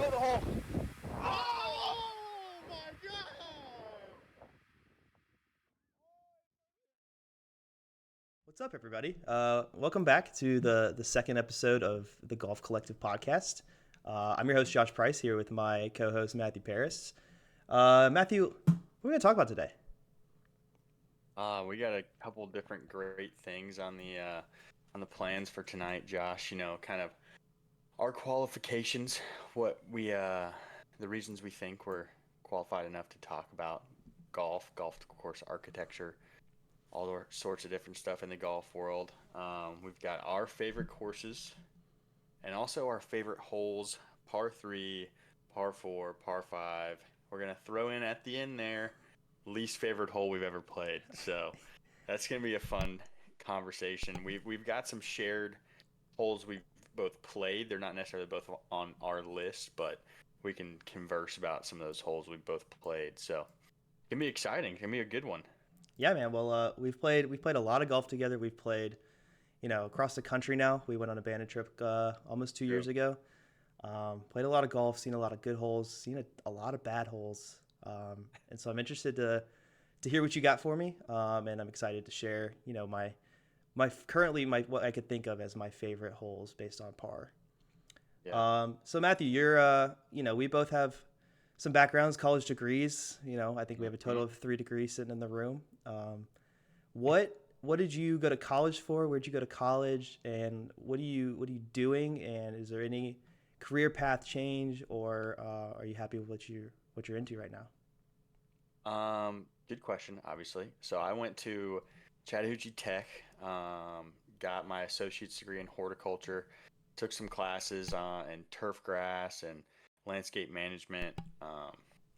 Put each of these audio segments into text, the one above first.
Go the hole. Oh my God! What's up, everybody? Welcome back to the second episode of the Golf Collective podcast. I'm your host, Josh Price, here with my co-host, Matthew Paris. Matthew, what are we going to talk about today? We got a couple different great things on the plans for tonight, Josh. You know, kind of our qualifications, the reasons we think we're qualified enough to talk about golf course architecture, sorts of different stuff in the golf world. We've got our favorite courses and also our favorite holes: par three, par four, par five. We're gonna throw in at the end there least favorite hole we've ever played. So that's gonna be a fun conversation. We've got some shared holes we've both played. They're not necessarily both on our list, but we can converse about some of those holes we've both played. So it can be exciting. It can be a good one. Yeah, man. Well, we've played a lot of golf together. We've played, across the country now. We went on a bandit trip almost 2 years ago. Played a lot of golf, seen a lot of good holes, seen a lot of bad holes. And so I'm interested to hear what you got for me. And I'm excited to share, my what I could think of as my favorite holes based on par. Yeah. So Matthew, you're, we both have some backgrounds, college degrees. I think we have a total of 3 degrees sitting in the room. What did you go to college for? Where'd you go to college? And what are you doing? And is there any career path change, or are you happy with what you're into right now? Good question, obviously. So I went to Chattahoochee Tech, got my associate's degree in horticulture, took some classes in turf grass and landscape management,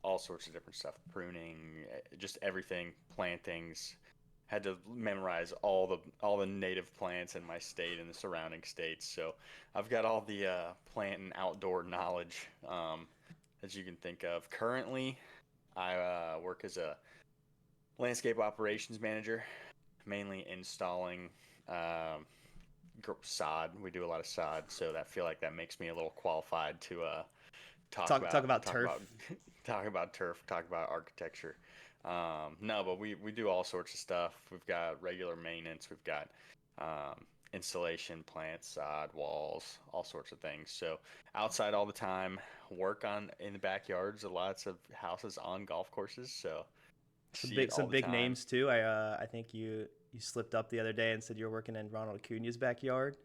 all sorts of different stuff, pruning, just everything, plantings. Had to memorize all the native plants in my state and the surrounding states. So I've got all the plant and outdoor knowledge that you can think of. Currently, I work as a landscape operations manager, mainly installing um sod. We do a lot of sod, so I feel like that makes me a little qualified to talk Talk about about talk turf. about talk about turf, talk about architecture. No, but we do all sorts of stuff. We've got regular maintenance. We've got installation, plants, sod, walls, all sorts of things. So outside all the time, work on in the backyards of lots of houses on golf courses. So see it Some all the big time. names too. I think you slipped up the other day and said you were working in Ronald Acuna's backyard.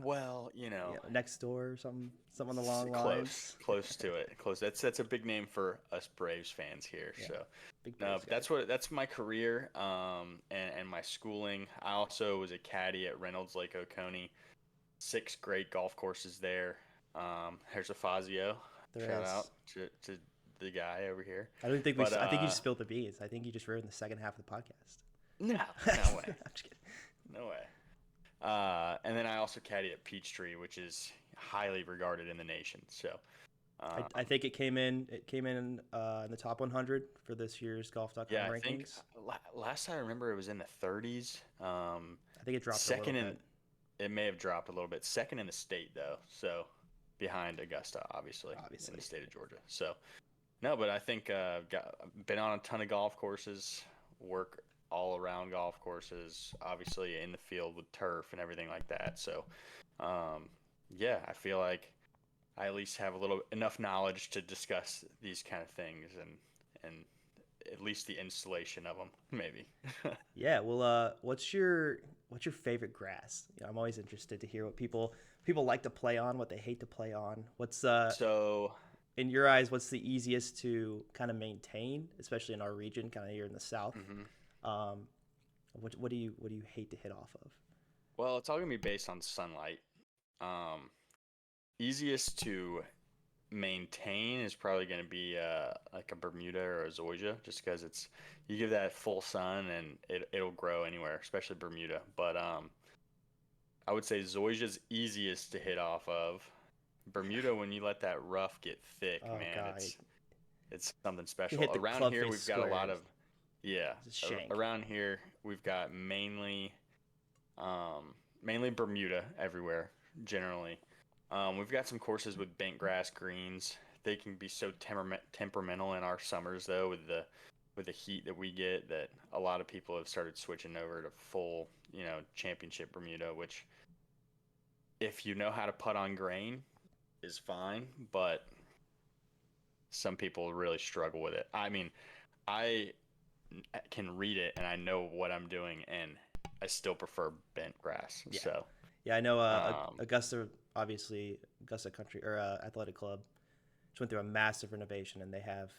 Well, you know, Next door or something on the long close, lines. close to it, close. That's a big name for us Braves fans here. Yeah, So, big no, Braves but guy. that's my career, and my schooling. I also was a caddy at Reynolds Lake Oconee. 6 great golf courses there. There's a Fazio. There Shout is. out to the guy over here. I don't think But I think you just spilled the beans. I think you just ruined the second half of the podcast. no, no way, I'm just kidding. no way. And then I also caddy at Peachtree, which is highly regarded in the nation. So. I think it came in. It came in the top 100 for this year's Golf.com Yeah, I think rankings. last I remember it was in the 30s. I think it dropped a little Second in bit. it may have dropped a little bit. Second in the state though, so behind Augusta, obviously, in the Obviously, state of Georgia. So no, but I think been on a ton of golf courses, work all around golf courses, obviously in the field with turf and everything like that. So um, yeah, I feel like I at least have a little enough knowledge to discuss these kind of things and at least the installation of them, maybe. yeah. Well, what's your favorite grass? I'm always interested to hear what people like to play on, what they hate to play on. What's So, in your eyes, what's the easiest to kind of maintain, especially in our region, kind of here in the South? mhm. Um, what do you hate to hit off of? Well, it's all gonna be based on sunlight. Um, Easiest to maintain is probably gonna be like a Bermuda or a Zoysia, just because it's you give that full sun and it'll grow anywhere, especially Bermuda. But I would say Zoysia's easiest to hit off of. Bermuda, when you let that rough get thick, Oh man, God, it's something you special. hit the Around club here, face we've got a square. lot of yeah. It's a shank. Around here, we've got mainly Bermuda everywhere, generally. We've got some courses with bent grass greens. They can be so temperamental in our summers though, with the heat that we get, that a lot of people have started switching over to full, championship Bermuda, which if you know how to putt on grain is fine, but some people really struggle with it. I mean, I can read it and I know what I'm doing, and I still prefer bent grass. Yeah. So, Yeah, I know um, Augusta, obviously Augusta Country or Athletic Club just went through a massive renovation, and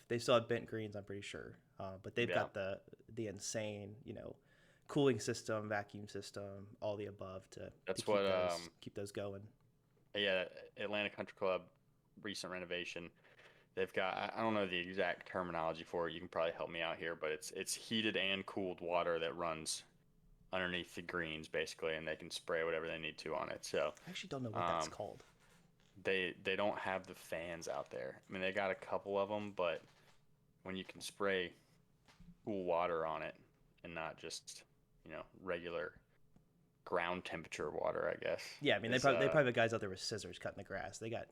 they still have bent greens, I'm pretty sure, but they've yeah, got the insane, cooling system, vacuum system, all the above to that's what, keep those going. yeah, Atlanta Country Club recent renovation. They've got, I don't know the exact terminology for it. You can probably help me out here, but it's heated and cooled water that runs underneath the greens basically, and they can spray whatever they need to on it. So, I actually don't know what that's um, called. they don't have the fans out there. I mean, they got a couple of them, but when you can spray cool water on it and not just, regular ground temperature water, I guess, Yeah, I mean is they probably have guys out there with scissors cutting the grass. They got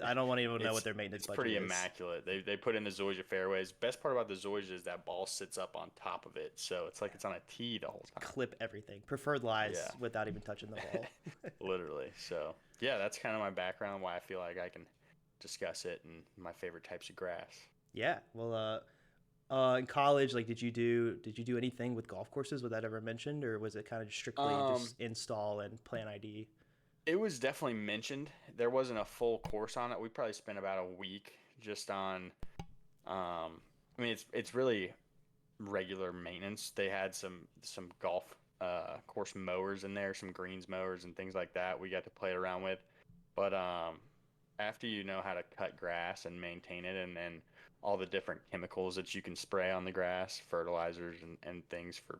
I don't want to even know what their maintenance it's budget pretty is. immaculate. They put in the Zoysia fairways. Best part about the Zoysia is that ball sits up on top of it, so it's like it's on a tee the whole time. Clip everything. Preferred lies Yeah, without even touching the ball. literally. So yeah, that's kind of my background. Why I feel like I can discuss it and my favorite types of grass. Yeah. Well, in college, like, did you do anything with golf courses? Was that ever mentioned, or was it kind of just strictly Um, just install and plan ID? it was definitely mentioned. There wasn't a full course on it. We probably spent about a week just on. I mean, it's really regular maintenance. They had some golf course mowers in there, some greens mowers and things like that. We got to play around with, but after you know how to cut grass and maintain it, and then all the different chemicals that you can spray on the grass, fertilizers and things for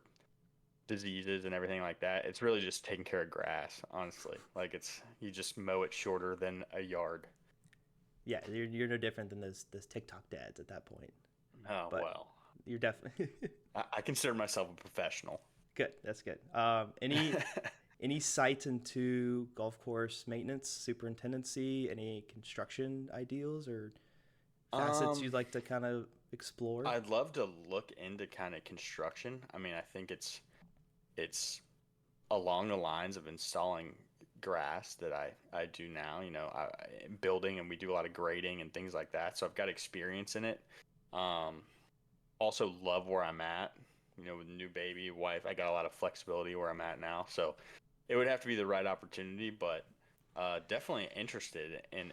diseases and everything like that, it's really just taking care of grass, honestly. Like you just mow it shorter than a yard. Yeah, you're no different than those TikTok dads at that point. Oh But well, you're definitely I consider myself a professional. good. That's good. Any sights into golf course maintenance, superintendency, any construction ideals or facets um you'd like to kind of explore? I'd love to look into kind of construction. I mean, I think it's along the lines of installing grass that I do now, building, and we do a lot of grading and things like that. So I've got experience in it. Um, Also love where I'm at, with new baby, wife. I got a lot of flexibility where I'm at now. So it would have to be the right opportunity, but definitely interested in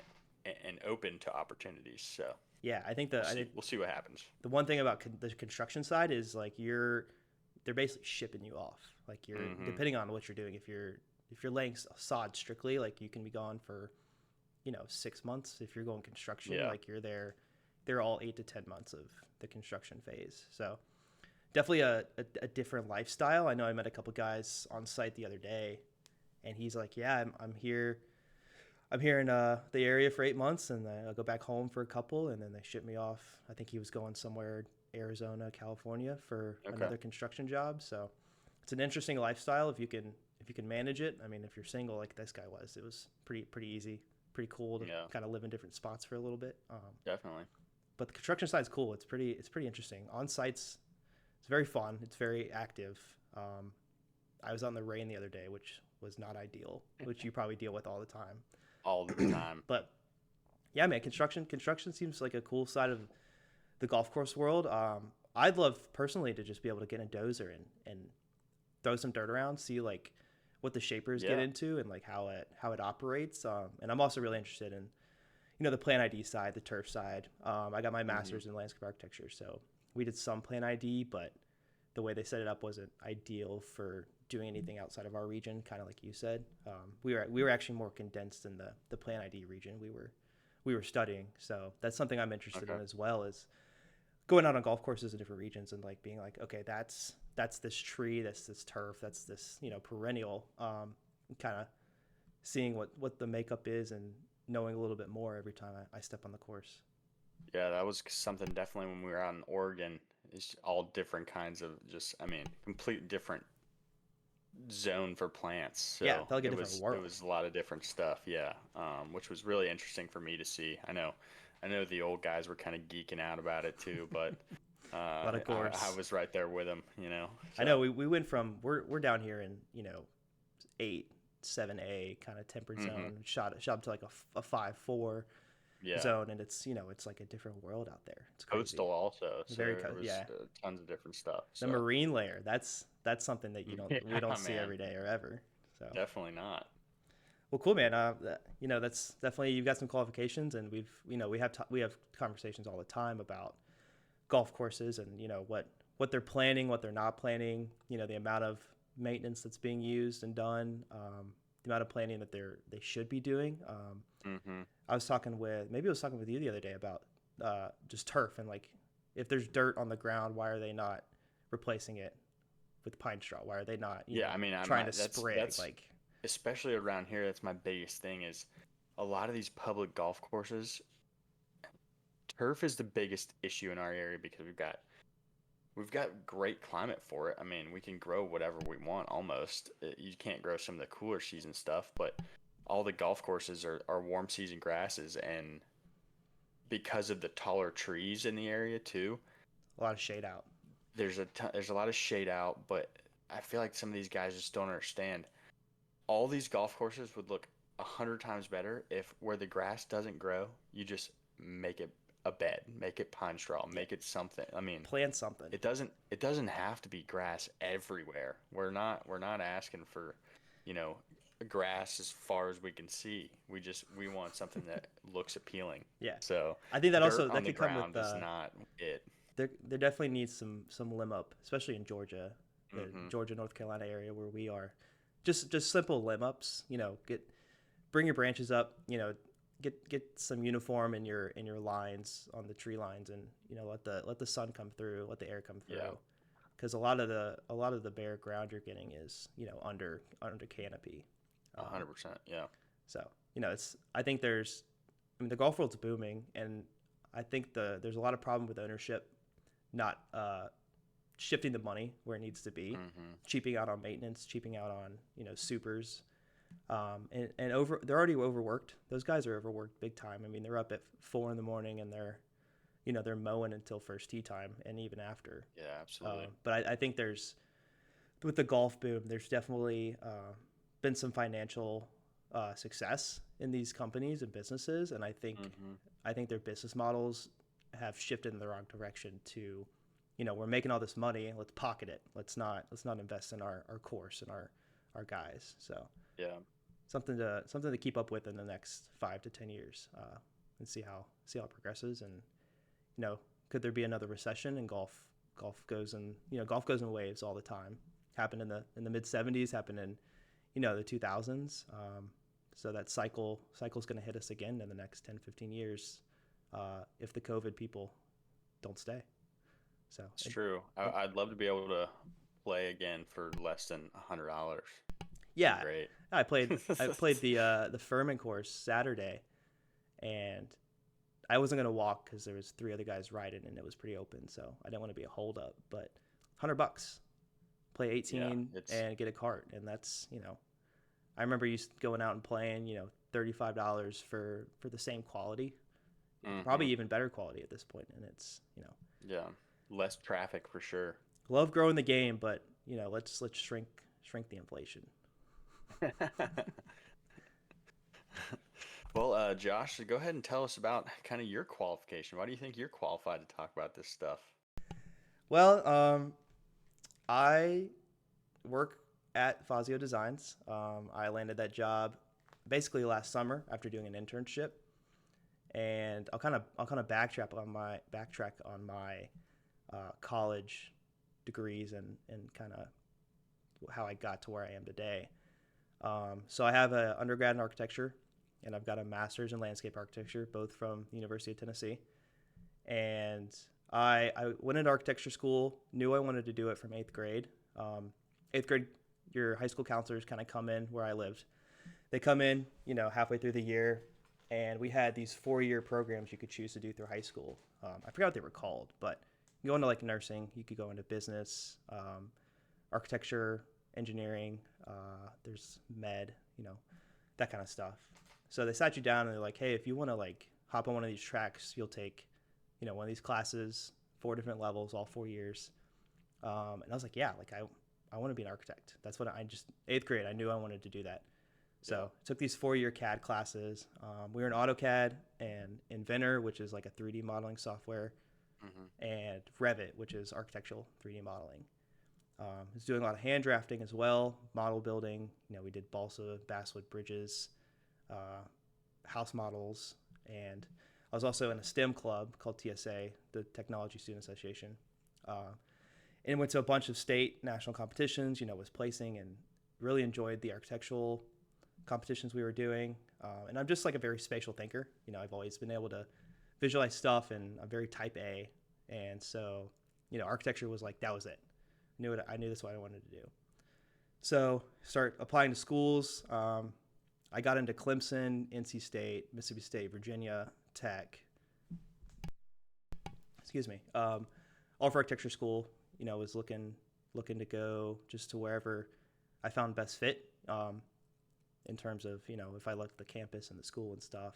and open to opportunities. So Yeah, I think we'll see. We'll see what happens. the one thing about the construction side is like they're basically shipping you off. Like you're Hmm. depending on what you're doing. If you're laying sod strictly, like you can be gone for 6 months. If you're going construction, Yeah. like you're there, they're all 8 to 10 months of the construction phase. So definitely a different lifestyle. I know I met a couple guys on site the other day, and he's like, "Yeah, I'm here. I'm here in the area for 8 months, and then I'll go back home for a couple, and then they ship me off." I think he was going somewhere, Arizona, California, for Okay. another construction job. So it's an interesting lifestyle if you can manage it. I mean, if you're single like this guy was, it was pretty easy, pretty cool to Yeah. kind of live in different spots for a little bit. Definitely. But the construction side's cool. It's pretty interesting. On sites, it's very fun. It's very active. I was out in the rain the other day, which was not ideal, which you probably deal with all the time. All the time. But yeah, man, construction seems like a cool side of the golf course world. I'd love personally to just be able to get a dozer and throw some dirt around, see like what the shapers get Yeah. into and like how it operates. And I'm also really interested in the plan ID side, the turf side. I got my Hmm. master's in landscape architecture, so we did some plan ID, but the way they set it up wasn't ideal for doing anything outside of our region. Kind of like you said, we were actually more condensed in the plan ID region we were studying. So that's something I'm interested in Okay. as well, as going out on golf courses in different regions and like being like, okay, that's this tree, that's this turf, that's this perennial. Kind of seeing what the makeup is and knowing a little bit more every time I step on the course. Yeah, that was something definitely when we were out in Oregon. It's all different kinds of just, I mean, complete different zone for plants. Yeah, So felt like a it different was world. a lot of different stuff. Yeah, which was really interesting for me to see. I know the old guys were kind of geeking out about it too, but A lot of I course. was right there with them. You know, I know so we went from we're down here in 8, 7A kind of temperate hmm zone. Shot up to like a 5-4 yeah, zone, and it's like a different world out there. It's crazy. coastal also. So Very it was yeah. tons of different stuff. The So marine layer. That's something that we don't yeah, see man, every day or ever. So definitely not. well, cool, man. That's definitely you've got some qualifications, and we have conversations all the time about golf courses and what they're planning, what they're not planning. The amount of maintenance that's being used and done, the amount of planning that they should be doing. hmm I was talking with you the other day about just turf and like if there's dirt on the ground, why are they not replacing it with pine straw? Why are they not Yeah, I mean, trying to spray that's like especially around here. That's my biggest thing is a lot of these public golf courses. Turf is the biggest issue in our area because we've got great climate for it. I mean, we can grow whatever we want almost. You can't grow some of the cooler season stuff, but all the golf courses are warm season grasses, and because of the taller trees in the area too, a lot of shade out? there's a lot of shade out. But I feel like some of these guys just don't understand. All these golf courses would look 100 times better if where the grass doesn't grow, you just make it a bed, make it pine straw, Yeah, make it something. I mean, plant something. it doesn't have to be grass everywhere. We're not asking for, you know, grass as far as we can see. We want something that looks appealing. Yeah, So I think that dirt also on that the could come with ground is not it. there definitely needs some limb up, especially in Georgia, the Hmm Georgia North Carolina area where we are. Just simple limb ups. Bring your branches up. Get some uniform in your lines on the tree lines, and let the sun come through, let the air come Yeah, through, because a lot of the bare ground you're getting is under canopy. Um, 100%. Yeah. so it's I think there's I mean the golf world's booming, and I think there's a lot of problem with ownership not shifting the money where it needs to be, hmm cheaping out on maintenance, cheaping out on supers, and they're already overworked. Those guys are overworked big time. I mean, they're up at 4 in the morning and they're mowing until first tee time and even after. Yeah, absolutely. But I think with the golf boom, there's definitely been some financial success in these companies and businesses, and hmm I think their business models have shifted in the wrong direction to, we're making all this money, let's pocket it. Let's not invest in our course and our guys. So Yeah. something to keep up with in the next 5 to 10 years, and see how it progresses. And could there be another recession? And golf goes in waves all the time. Happened in the mid 70s, happened in the 2000s. So that cycle's going to hit us again in the next 10, 15 years, if the COVID people don't stay. So It's true. I'd love to be able to play again for less than $100. Be yeah, great. I played the Furman course Saturday, and I wasn't gonna walk because there was 3 other guys riding and it was pretty open, so I didn't want to be a holdup. But $100, play Yeah, 18 it's and get a cart, and that's I remember going out and playing $35 for the same quality, probably hmm even better quality at this point, and it's yeah, less traffic for sure. love growing the game, but let's shrink the inflation. Well, Josh, go ahead and tell us about kind of your qualification. Why do you think you're qualified to talk about this stuff? Well, I work at Fazio Designs. I landed that job basically last summer after doing an internship, and I'll kind of backtrack on my college degrees and kind of how I got to where I am today. So I have an undergrad in architecture, and I've got a master's in landscape architecture, both from the University of Tennessee. And I went into architecture school, knew I wanted to do it from eighth grade. Eighth grade, your high school counselors kind of come in where I lived. They come in, halfway through the year, and we had these 4-year programs you could choose to do through high school. I forgot what they were called, but you go into like nursing, you could go into business, architecture, engineering, there's med, that kind of stuff. So they sat you down and they're like, hey, if you want to like hop on one of these tracks, you'll take, one of these classes, 4 different levels, all 4 years. And I was like, yeah, like I want to be an architect. That's what I just, 8th grade, I knew I wanted to do that. So I took these 4-year CAD classes. We were in AutoCAD and Inventor, which is like a 3D modeling software, and Revit, which is architectural 3D modeling. I was doing a lot of hand drafting as well, model building. We did balsa, basswood bridges, house models, and I was also in a STEM club called TSA, the Technology Student Association, and went to a bunch of state, national competitions, was placing, and really enjoyed the architectural competitions we were doing. And I'm just like a very spatial thinker. I've always been able to visualize stuff, and I'm very type A. And so, architecture was like, that was it. I knew that's what I wanted to do. So start applying to schools. I got into Clemson, NC State, Mississippi State, Virginia Tech. All for architecture school. Was looking to go just to wherever I found best fit, in terms of, if I liked the campus and the school and stuff.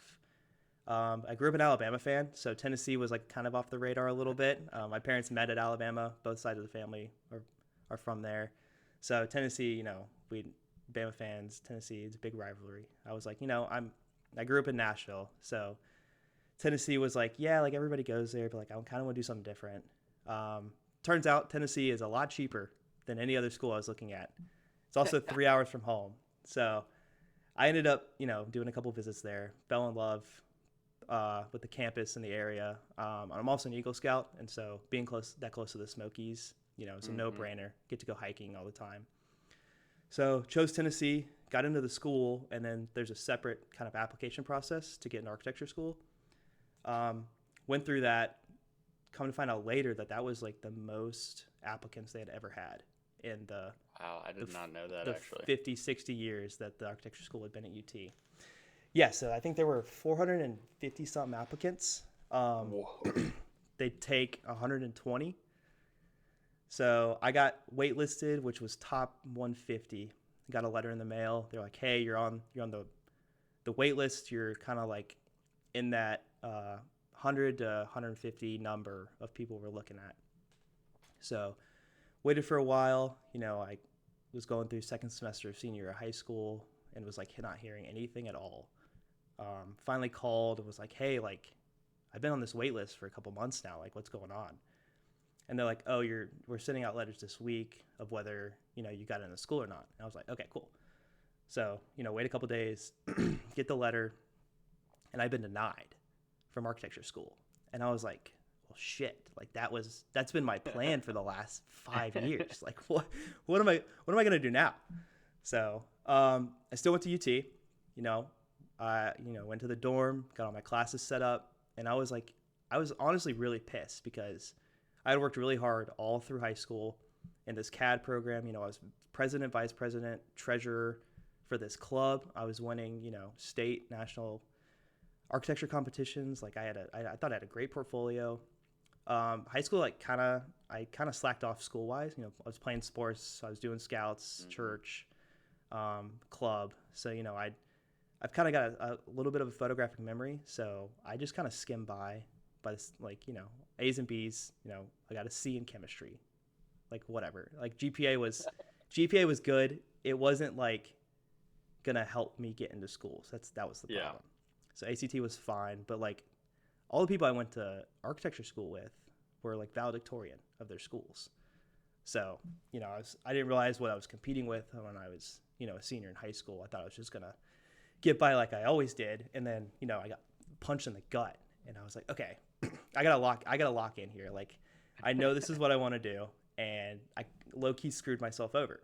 I grew up an Alabama fan, so Tennessee was like kind of off the radar a little bit. My parents met at Alabama. Both sides of the family are from there. So Tennessee, we Bama fans, Tennessee, it's a big rivalry. I was like, I grew up in Nashville, so Tennessee was like, yeah, like everybody goes there, but like I kind of want to do something different. Turns out Tennessee is a lot cheaper than any other school I was looking at. It's also 3 hours from home. So I ended up, doing a couple visits there, fell in love with the campus and the area. I'm also an Eagle Scout, and so being close to the Smokies, it's a no-brainer. Get to go hiking all the time. So chose Tennessee, got into the school, and then there's a separate kind of application process to get into architecture school. Went through that, come to find out later that was like the most applicants they had ever had in the Wow, I did not know that, the actually. 50, 60 years that the architecture school had been at UT. Yeah, so I think there were 450 something applicants. They take 120. So I got waitlisted, which was top 150. Got a letter in the mail. They're like, hey, you're on the wait list. You're kind of like in that 100 to 150 number of people we're looking at. So waited for a while. I was going through second semester of senior year of high school and was like not hearing anything at all. Finally called and was like, hey, like I've been on this wait list for a couple months now. Like, what's going on? And they're like, oh, we're sending out letters this week of whether, you got into school or not. And I was like, okay, cool. So, wait a couple days, get the letter, and I've been denied from architecture school. And I was like, well, shit, like that's been my plan for the last 5 years. Like, what am I going to do now? So, I still went to UT, I went to the dorm, got all my classes set up, and I was honestly really pissed because I had worked really hard all through high school in this CAD program. I was president, vice president, treasurer for this club. I was winning, state, national architecture competitions. Like I thought I had a great portfolio. High school, I kind of slacked off school wise. I was playing sports. I was doing scouts, church, club. So, I've kind of got a little bit of a photographic memory. So I just kind of skimmed by this, A's and B's, I got a C in chemistry, like whatever. Like GPA was good. It wasn't like gonna help me get into school. So that was the problem. So ACT was fine, but like all the people I went to architecture school with were like valedictorian of their schools. So, I didn't realize what I was competing with when I was, a senior in high school. I thought I was just gonna get by like I always did. And then, I got punched in the gut and I was like, okay, I gotta lock in here. Like, I know this is what I want to do, and I low-key screwed myself over.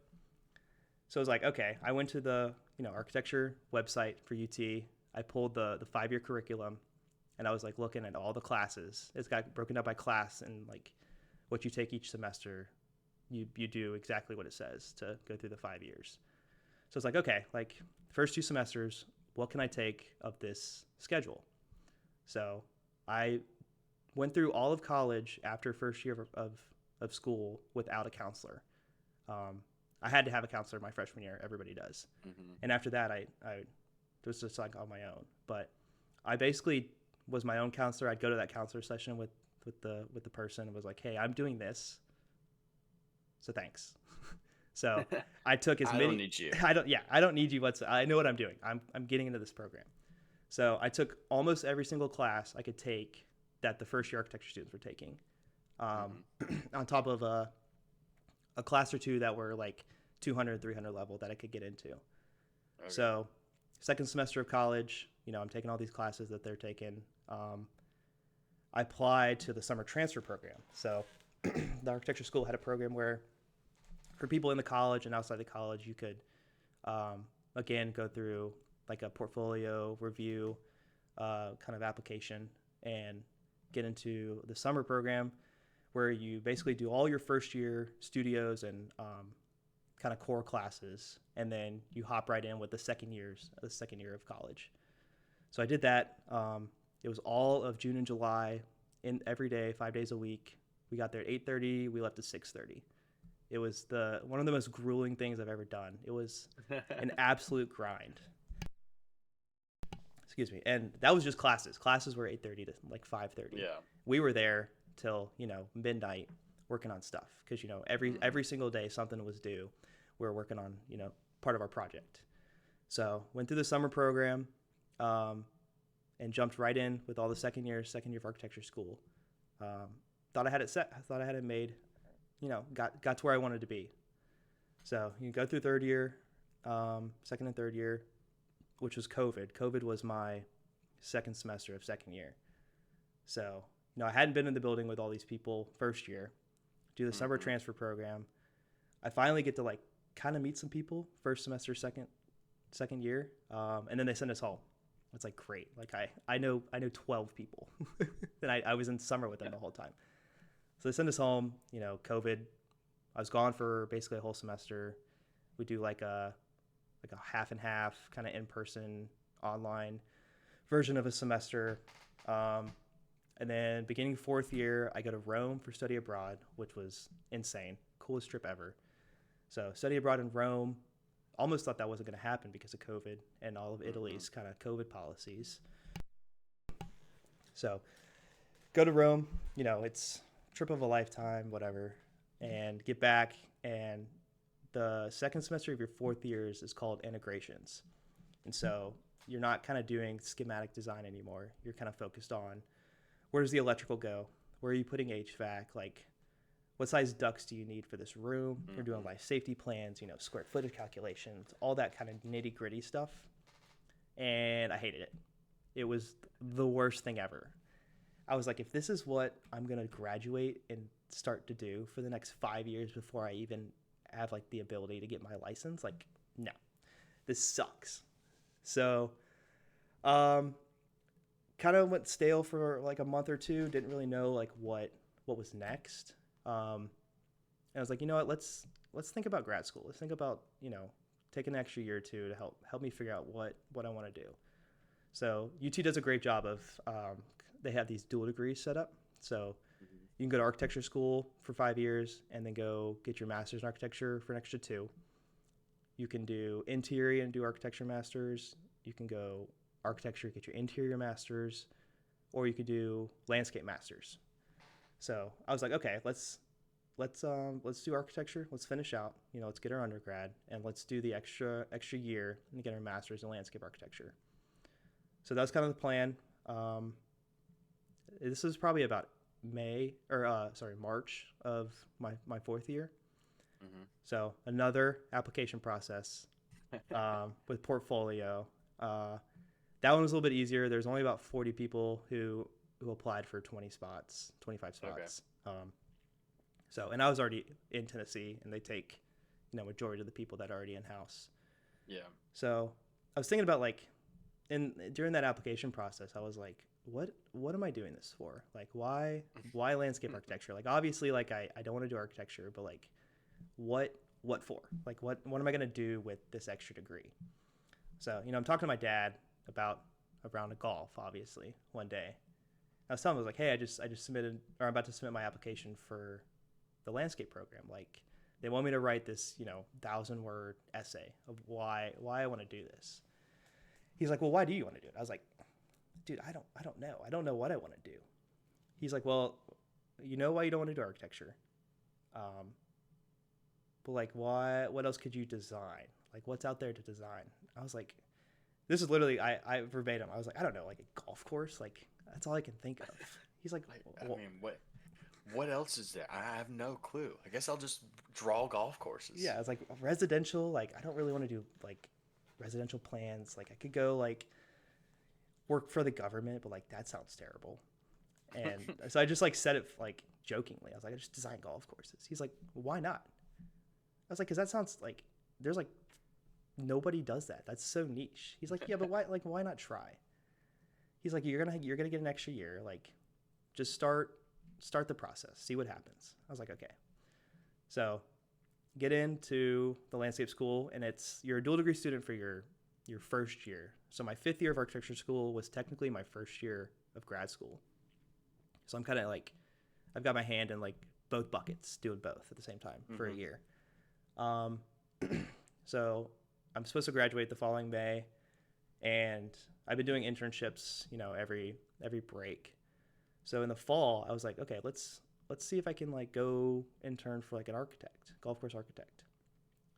So I was like, okay. I went to the architecture website for UT. I pulled the 5-year curriculum, and I was like looking at all the classes. It's got broken up by class and like what you take each semester. You do exactly what it says to go through the 5 years. So it's like, okay, like first 2 semesters, what can I take of this schedule? So I went through all of college after first year of school without a counselor. I had to have a counselor my freshman year. Everybody does. Mm-hmm. And after that, I was just like on my own. But I basically was my own counselor. I'd go to that counselor session with the person and was like, hey, I'm doing this, so thanks. So I took as I many. don't need you. I don't need you. I know what I'm doing. I'm getting into this program. So I took almost every single class I could take that the first year architecture students were taking, on top of a class or two that were like 200, 300 level that I could get into. Okay. So second semester of college, I'm taking all these classes that they're taking. I applied to the summer transfer program. So the architecture school had a program where for people in the college and outside the college, you could, again, go through like a portfolio review kind of application and get into the summer program where you basically do all your first year studios and kind of core classes, and then you hop right in with the second year of college. So I did that. It was all of June and July, in every day, 5 days a week. We got there at 8:30. We left at 6:30. It was one of the most grueling things I've ever done. It was an absolute grind. Excuse me. And that was just classes. Classes were 8:30 to like 5:30. Yeah. We were there till midnight working on stuff because every single day something was due. We were working on part of our project. So went through the summer program, and jumped right in with all the second year of architecture school. Thought I had it set. I thought I had it made. Got to where I wanted to be. So you go through third year, second and third year, which was COVID. COVID was my second semester of second year. So I hadn't been in the building with all these people first year. Do the summer transfer program. I finally get to like kind of meet some people first semester, second year, and then they send us home. It's like great. Like I know 12 people, and I was in summer with them the whole time. So they send us home. COVID. I was gone for basically a whole semester. We do like a half and half kind of in person online version of a semester. And then beginning fourth year, I go to Rome for study abroad, which was insane. Coolest trip ever. So study abroad in Rome. Almost thought that wasn't going to happen because of COVID and all of Italy's kind of COVID policies. So go to Rome, it's trip of a lifetime, whatever, and get back. And the second semester of your fourth years is called integrations. And so you're not kind of doing schematic design anymore. You're kind of focused on where does the electrical go? Where are you putting HVAC? Like, what size ducts do you need for this room? You're doing life safety plans, square footage calculations, all that kind of nitty gritty stuff. And I hated it. It was the worst thing ever. I was like, if this is what I'm going to graduate and start to do for the next 5 years before I even have like the ability to get my license, like, no, this sucks. So, kind of went stale for like a month or two. Didn't really know like what was next. And I was like, let's think about grad school. Let's think about, taking an extra year or two to help me figure out what I want to do. So UT does a great job of, they have these dual degrees set up. So you can go to architecture school for 5 years and then go get your master's in architecture for an extra 2. You can do interior and do architecture masters. You can go architecture, get your interior masters, or you could do landscape masters. So I was like, okay, let's do architecture. Let's finish out. Let's get our undergrad, and let's do the extra year and get our master's in landscape architecture. So that was kind of the plan. This is probably about March of my fourth year. So another application process with portfolio. That one was a little bit easier. There's only about 40 people who applied for 25 spots. Okay. And I was already in Tennessee, and they take, majority of the people that are already in house. Yeah. So I was thinking about like, during that application process, I was like, what am I doing this for? Like, why landscape architecture? Like, obviously, like I don't want to do architecture, but like, what for? Like, what am I gonna do with this extra degree? So, I'm talking to my dad about a round of golf, obviously, one day. I was telling him, I was like, hey, I just submitted, or I'm about to submit my application for the landscape program. Like, They want me to write this, 1,000-word essay of why I want to do this. He's like, well, why do you want to do it? I was like, dude, I don't know. I don't know what I want to do. He's like, well, you know why you don't want to do architecture. But like, why, what else could you design? Like, what's out there to design? I was like, this is literally, I verbatim, I was like, I don't know, like a golf course? Like, that's all I can think of. He's like, well, I mean, what else is there? I have no clue. I guess I'll just draw golf courses. yeah, it's like residential. Like, I don't really want to do like residential plans. Like, I could go like work for the government, but like that sounds terrible. And so I just like said it like jokingly. I was like, I just design golf courses. He's like, well, why not? I was like, because that sounds like there's like nobody does that. That's so niche. He's like, yeah, but why not try? He's like, you're gonna get an extra year. Like, just start the process. See what happens. I was like, okay. So get into the landscape school, and you're a dual degree student for your first year. So my 5th year of architecture school was technically my first year of grad school. So I'm kind of like, I've got my hand in like both buckets, doing both at the same time for a year. So I'm supposed to graduate the following May, and I've been doing internships, every break. So in the fall, I was like, okay, let's see if I can like go intern for like an architect, golf course architect.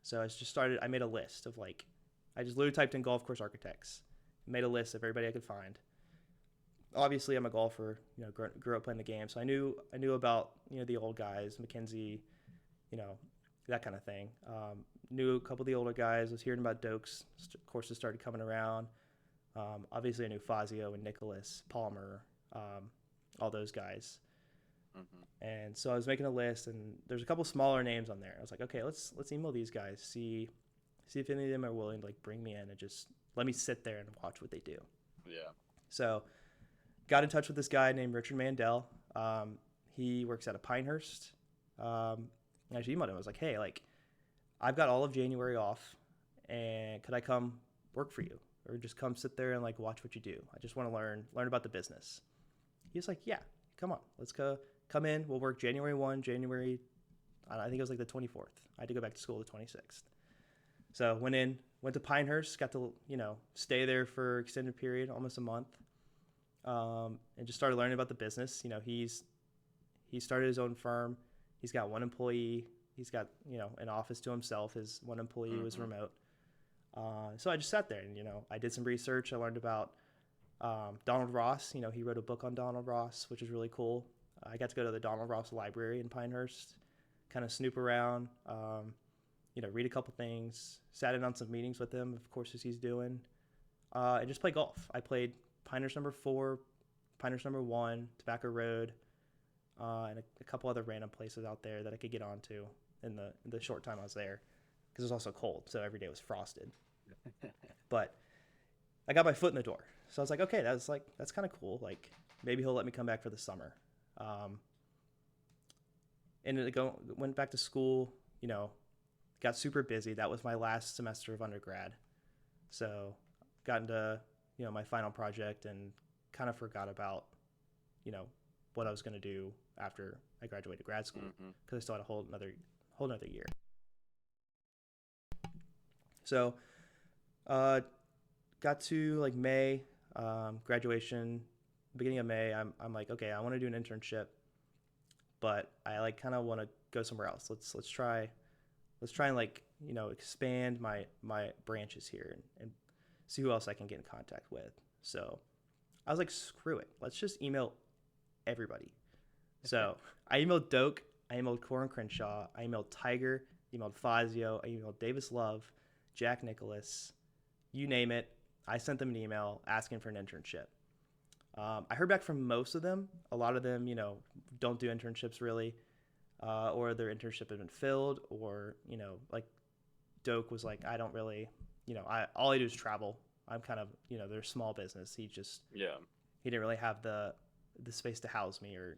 So I made a list of like, I just literally typed in golf course architects, made a list of everybody I could find. Obviously, I'm a golfer, grew up playing the game. So I knew about, the old guys, McKenzie, that kind of thing. Knew a couple of the older guys, was hearing about Doak's courses started coming around. Obviously, I knew Fazio and Nicholas, Palmer, all those guys. And so I was making a list, and there's a couple smaller names on there. I was like, okay, let's email these guys, see if any of them are willing to like bring me in and just let me sit there and watch what they do. Yeah. So got in touch with this guy named Richard Mandel. He works out of Pinehurst. I actually emailed him. I was like, hey, like, I've got all of January off, and could I come work for you, or just come sit there and like watch what you do? I just want to learn about the business. He was like, yeah, come on, let's go. Come in. We'll work January 1, I think it was like the 24th. I had to go back to school the 26th. So went to Pinehurst, got to, stay there for an extended period, almost a month, and just started learning about the business. He started his own firm. He's got one employee. He's got, an office to himself. His one employee was remote. So I just sat there and, I did some research. I learned about Donald Ross. He wrote a book on Donald Ross, which is really cool. I got to go to the Donald Ross library in Pinehurst, kind of snoop around, read a couple things, sat in on some meetings with him, of course, as he's doing, and just play golf. I played Pinehurst number 4, Pinehurst number 1, Tobacco Road, and a couple other random places out there that I could get onto in the short time I was there, because it was also cold, so every day was frosted. But I got my foot in the door, so I was like, okay, that's kind of cool. Like, maybe he'll let me come back for the summer. And went back to school, got super busy. That was my last semester of undergrad. So got into, my final project and kind of forgot about, what I was going to do after I graduated grad school, because I still had a whole another year. So got to like May, graduation, beginning of May. I'm like, okay, I want to do an internship, but I like kind of want to go somewhere else. Let's try and like, expand my branches here and see who else I can get in contact with. So I was like, screw it. Let's just email everybody. So I emailed Doak, I emailed Corin Crenshaw, I emailed Tiger, emailed Fazio, I emailed Davis Love, Jack Nicholas, you name it. I sent them an email asking for an internship. I heard back from most of them. A lot of them, don't do internships really, or their internship had been filled, or, like Doak was like, I don't really, all I do is travel. I'm kind of, they're a small business. He didn't really have the space to house me or,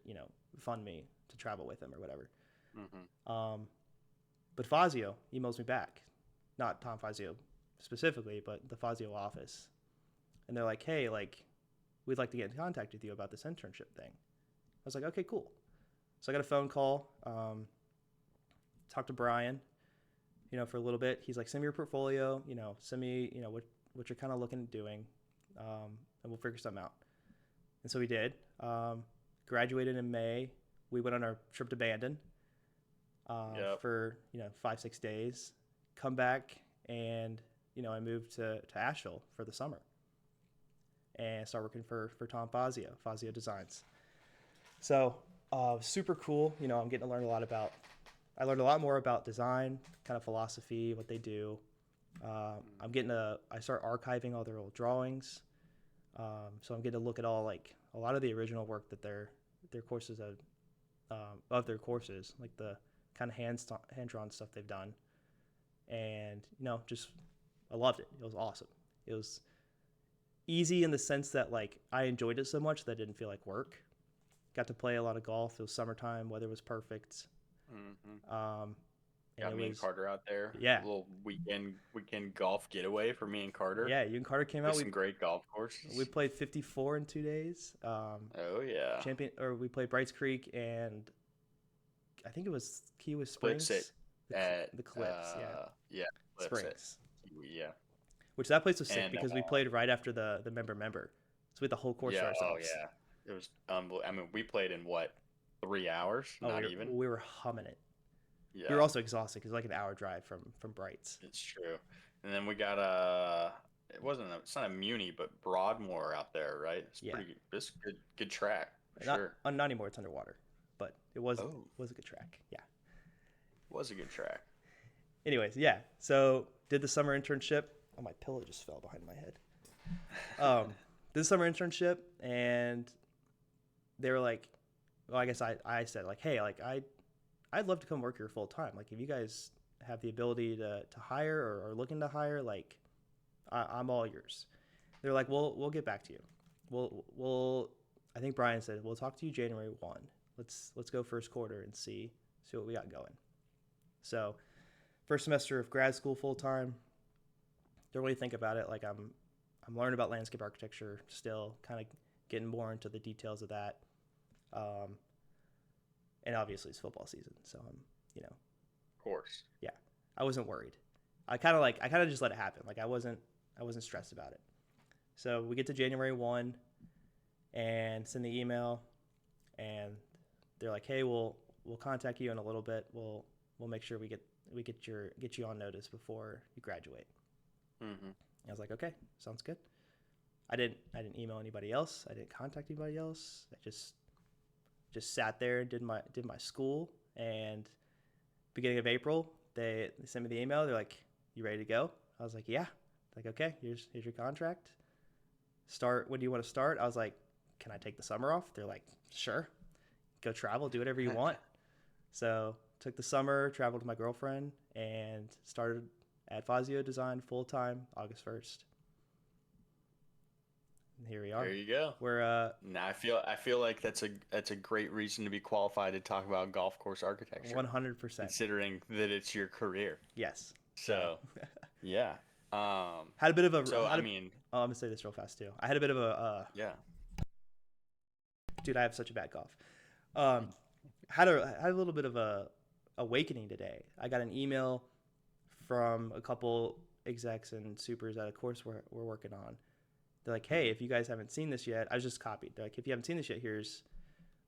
fund me to travel with him or whatever. But Fazio emails me back, not Tom Fazio specifically, but the Fazio office. And they're like, hey, like, we'd like to get in contact with you about this internship thing. I was like, okay, cool. So I got a phone call. talked to Brian, for a little bit. He's like, send me your portfolio, send me, what you're kind of looking at doing, and we'll figure something out. And so we did. Graduated in May. We went on our trip to Bandon for 5-6 days. Come back, and I moved to Asheville for the summer and started working for Tom Fazio Designs. So super cool. I'm getting to learn I learned a lot more about design, kind of philosophy, what they do. I start archiving all their old drawings. So I'm getting to look at all a lot of the original work that their courses of their courses, like the kind of hand drawn stuff they've done. And just I loved it. It was awesome. It was easy in the sense that I enjoyed it so much that it didn't feel like work. Got to play a lot of golf. It was summertime. Weather was perfect. Mm-hmm. Got me and Carter out there. Yeah. A little weekend golf getaway for me and Carter. Yeah, you and Carter came out. Some great golf courses. We played 54 in 2 days. Oh yeah. We played Brights Creek and I think it was Key West Springs. The Cliffs. Yeah. Springs. Yeah. Which that place was sick because we played right after the member. So we had the whole course to ourselves. Oh yeah. It was unbelievable. I mean, we played in 3 hours? Even. We were humming it. Yeah. We were also exhausted because an hour drive from Brights. It's true. And then we got it's not a Muni, but Broadmoor out there, right? It's good track. Sure. Not anymore. It's underwater, but it was a good track. Yeah. It was a good track. Anyways, yeah. So did the summer internship. Oh, my pillow just fell behind my head. Did the summer internship, and they were like, well, I guess I said hey, I'd love to come work here full time. If you guys have the ability to hire or are looking to hire, I'm all yours. They're like, we'll get back to you. We'll I think Brian said we'll talk to you January 1. Let's go first quarter and see what we got going. So first semester of grad school full time. Don't really think about it. I'm learning about landscape architecture still, kind of getting more into the details of that. And obviously it's football season, so I'm, Of course. Yeah, I wasn't worried. I kind of just let it happen. I wasn't stressed about it. So we get to January 1 and send the email, and they're like, hey, we'll contact you in a little bit. We'll make sure we get you on notice before you graduate. Mm-hmm. I was like, okay, sounds good. I didn't email anybody else. I didn't contact anybody else. I just sat there and did my school. And beginning of April, they sent me the email. They're like, you ready to go? I was like, yeah. Like, okay, here's your contract. Start. When do you want to start? I was like, can I take the summer off? They're like, sure. Go travel, do whatever you want. So took the summer, traveled with my girlfriend, and started at Fazio Design full time August 1st. And here we are. There you go. We're now I feel like that's a great reason to be qualified to talk about golf course architecture. 100%. Considering that it's your career. Yes. So yeah. Had a bit of a. I'm gonna say this real fast too. I had a bit of a. Yeah. Dude, I have such a bad cough. Had a little bit of a awakening today. I got an email from a couple execs and supers at a course we're working on. They're like, hey, if you guys haven't seen this yet, I was just copied. They're like, if you haven't seen this yet, here's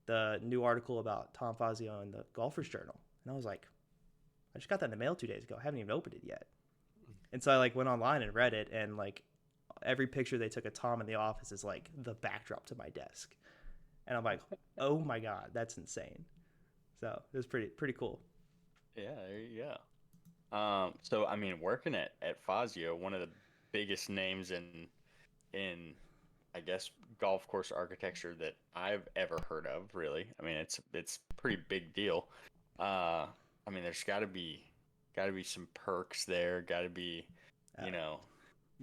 the new article about Tom Fazio in the Golfer's Journal. And I was like, I just got that in the mail 2 days ago. I haven't even opened it yet. And so I went online and read it, and every picture they took of Tom in the office is the backdrop to my desk. And I'm like, oh my God, that's insane. So it was pretty cool. Yeah, there you go. So working at Fazio, one of the biggest names in I guess golf course architecture that I've ever heard of, really. It's a pretty big deal. There's got to be some perks there. Got to be,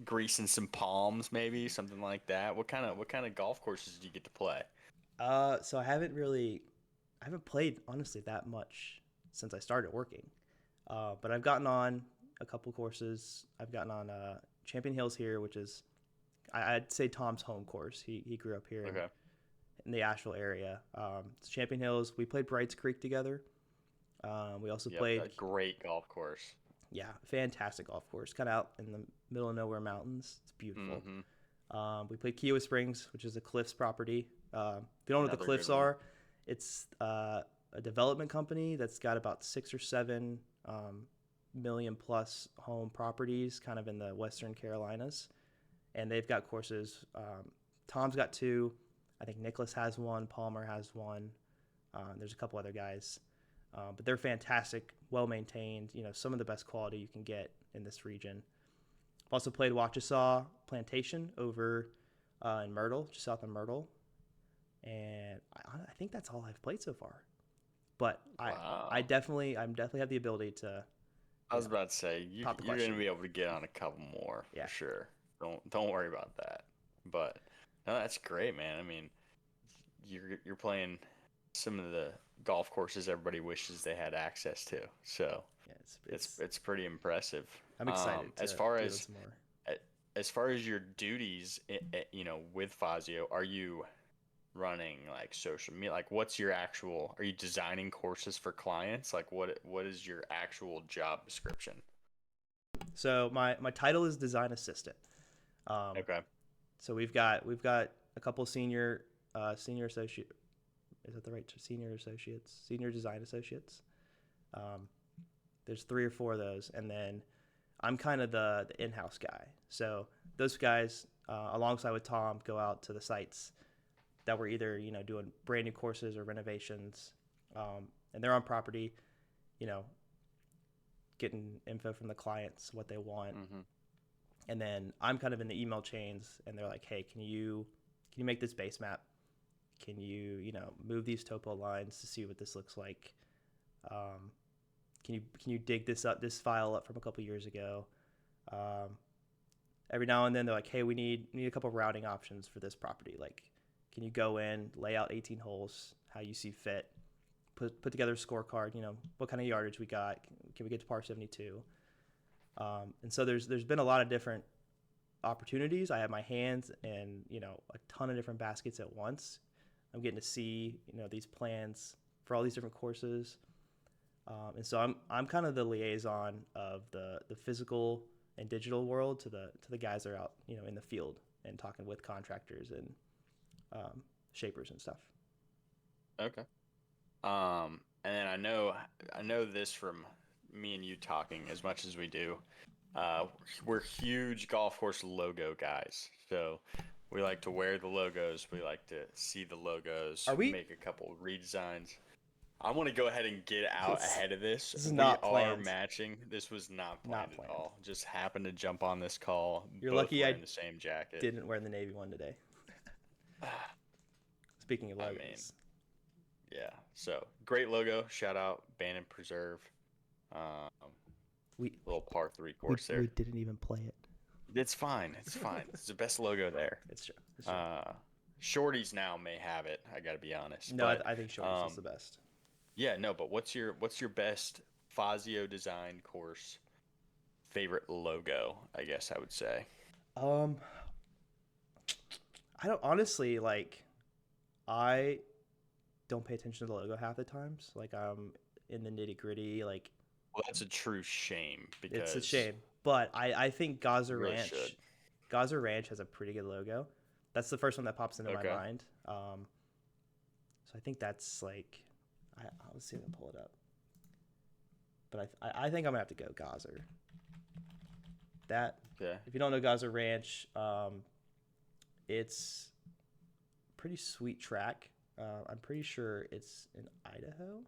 greasing some palms, maybe something like that. What kind of golf courses do you get to play? So I haven't played honestly that much since I started working. But I've gotten on a couple courses. I've gotten on Champion Hills here, which is I'd say Tom's home course. He grew up here in the Asheville area. It's Champion Hills. We played Brights Creek together. We also Yep, played, a great golf course. yeah, fantastic golf course, kind of out in the middle of nowhere mountains. It's beautiful. Mm-hmm. We played Kiowa Springs, which is a Cliffs property. If you don't know what the Another Cliffs good one. are, it's a development company that's got about 6 or 7 million plus home properties kind of in the Western Carolinas. And they've got courses. Tom's got 2. I think Nicholas has 1. Palmer has 1. There's a couple other guys. But they're fantastic, well-maintained, some of the best quality you can get in this region. I've also played Waukesha Plantation over in Myrtle, just south of Myrtle. And I think that's all I've played so far. But Wow. I'm definitely have the ability to. I was about to say you're pop the going question. to be able to get on a couple more Yeah. for sure. Don't worry about that. But no, that's great, man. I mean, you're playing some of the golf courses everybody wishes they had access to. So yeah, it's pretty impressive. I'm excited to as far do as some more. as far as your duties, with Fazio, are you running like social media? Like, what's your actual? Are you designing courses for clients? Like, what is your actual job description? So my title is design assistant. Okay. So we've got a couple senior associate. Is that the right senior associates? Senior design associates. There's 3 or 4 of those, and then I'm kind of the in-house guy. So those guys, alongside with Tom, go out to the sites that we're either doing brand new courses or renovations, and they're on property, getting info from the clients, what they want. Mm-hmm. And then I'm kind of in the email chains, and they're like, hey, can you make this base map? Can you move these topo lines to see what this looks like? Can you dig this file up from a couple years ago? Every now and then they're like, hey, we need a couple routing options for this property. Like, can you go in, lay out 18 holes, how you see fit, put together a scorecard, what kind of yardage we got, can we get to par 72? And so there's been a lot of different opportunities. I have my hands in, a ton of different baskets at once. I'm getting to see, these plans for all these different courses. And so I'm kind of the liaison of the physical and digital world to the guys that are out, in the field and talking with contractors and shapers and stuff. Okay. And then I know this from me and you talking as much as we do. We're huge golf course logo guys. So we like to wear the logos. We like to see the logos. Are we? Make a couple redesigns. I want to go ahead and get out ahead of this. This is not we planned. are matching. This was not planned Not planned. at all. Just happened to jump on this call. You're both lucky wearing I the same jacket. Didn't wear the Navy one today. Speaking of logos. I mean, yeah. So great logo. Shout out Bannon Preserve. Little par 3 course there. We didn't even play it. It's fine. It's fine. It's the best logo there. It's true. Shorties now may have it. I gotta be honest. No, but, I think Shorties is the best. Yeah, no, but what's your best Fazio design course favorite logo? I guess I would say. I don't honestly I don't pay attention to the logo half the times. Like I'm in the nitty gritty. Like, well, that's a true shame because it's a shame. But I think Gaza really Ranch. should. Gaza Ranch has a pretty good logo. That's the first one that pops into my mind. So I think that's like, I'll see if I can pull it up. But I think I'm gonna have to go Gaza. That. Okay. If you don't know Gaza Ranch, it's a pretty sweet track. I'm pretty sure it's in Idaho.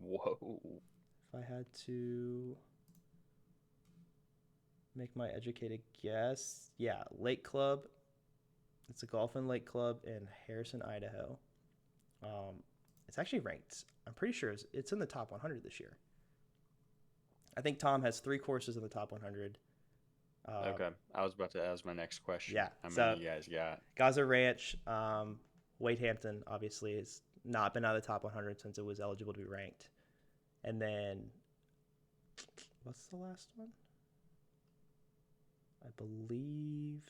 Whoa. If I had to make my educated guess, yeah, Lake Club. It's a golf and lake club in Harrison, Idaho. It's actually ranked. I'm pretty sure it's in the top 100 this year. I think Tom has 3 courses in the top 100. Okay, that was my next question. Yeah, How so many you guys got? Gaza Ranch, Wade Hampton, obviously, has not been out of the top 100 since it was eligible to be ranked. And then, what's the last one? I believe,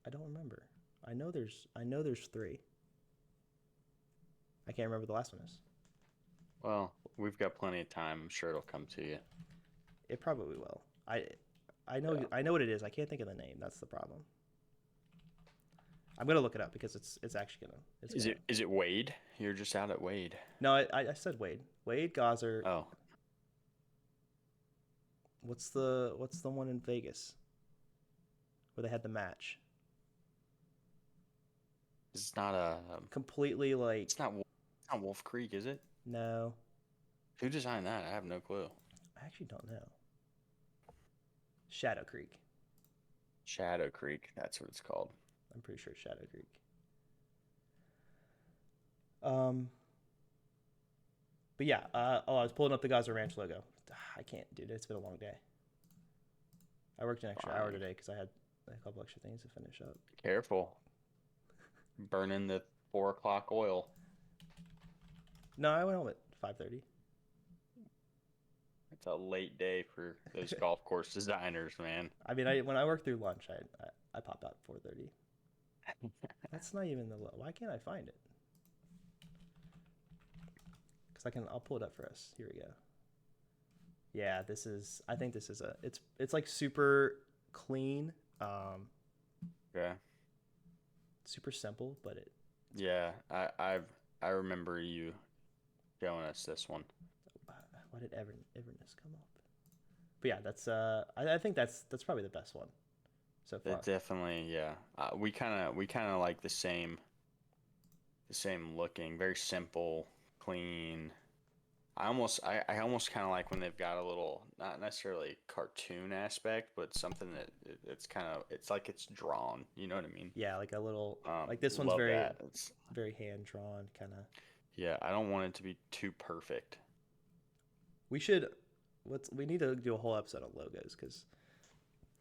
I don't remember. I know there's 3. I can't remember what the last one is. Well, we've got plenty of time. I'm sure it'll come to you. It probably will. I know Yeah. I know what it is. I can't think of the name. That's the problem. I'm gonna look it up because it's actually gonna. Is it Wade? You're just out at Wade. No, I said Wade. Wade Gosser. Oh, What's the one in Vegas where they had the match? it's not a. Completely like It's not Wolf Creek, is it? no. Who designed that? I have no clue. I actually don't know. Shadow Creek. Shadow Creek. That's what it's called. I'm pretty sure it's Shadow Creek. But yeah. I was pulling up the Gaza Ranch logo. I can't, dude. It's been a long day. I worked an extra hour today because I had a couple extra things to finish up. Careful. Burning the 4 o'clock oil. No, I went home at 5:30. It's a late day for those golf course designers, man. I mean, when I work through lunch, I pop out at 4:30. That's not even the low. Why can't I find it? Because I'll pull it up for us. Here we go. Yeah, I think this is it's like super clean, Yeah. super simple, but it. Yeah, I remember you showing us this one. Why did Everness come up? But yeah, that's I think that's probably the best one so far. It definitely, yeah. We kind of like the same looking, very simple, clean. I almost kind of like when they've got a little, not necessarily cartoon aspect, but something that it's like it's drawn. You know what I mean? Yeah, like a little like this one's love very that. very hand drawn kind of. Yeah, I don't want it to be too perfect. We need to do a whole episode on logos because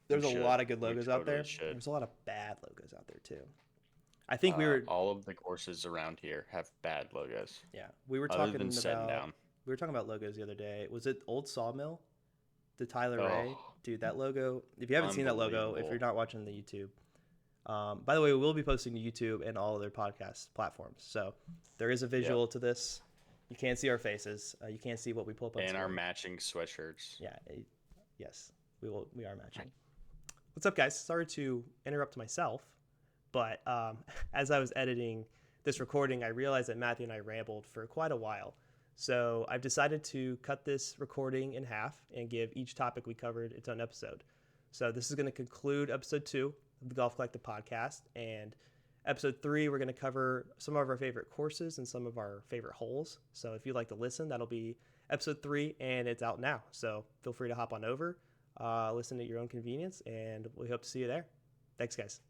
there's a lot of good logos out there. There's a lot of bad logos out there too. I think all of the courses around here have bad logos. Yeah, we were other talking than setting about down. We were talking about logos the other day. Was it Old Sawmill? The Tyler Ray? Dude, that logo. If you haven't seen that logo, if you're not watching the YouTube. By the way, we will be posting to YouTube and all other podcast platforms. So there is a visual to this. You can't see our faces. You can't see what we pull up on And screen. our matching sweatshirts. Yeah. Yes, we are matching. What's up, guys? Sorry to interrupt myself, but as I was editing this recording, I realized that Matthew and I rambled for quite a while. So I've decided to cut this recording in half and give each topic we covered its own episode. So this is going to conclude episode 2 of the Golf Collective podcast. And episode 3, we're going to cover some of our favorite courses and some of our favorite holes. So if you'd like to listen, that'll be episode 3, and it's out now. So feel free to hop on over, listen at your own convenience, and we hope to see you there. Thanks, guys.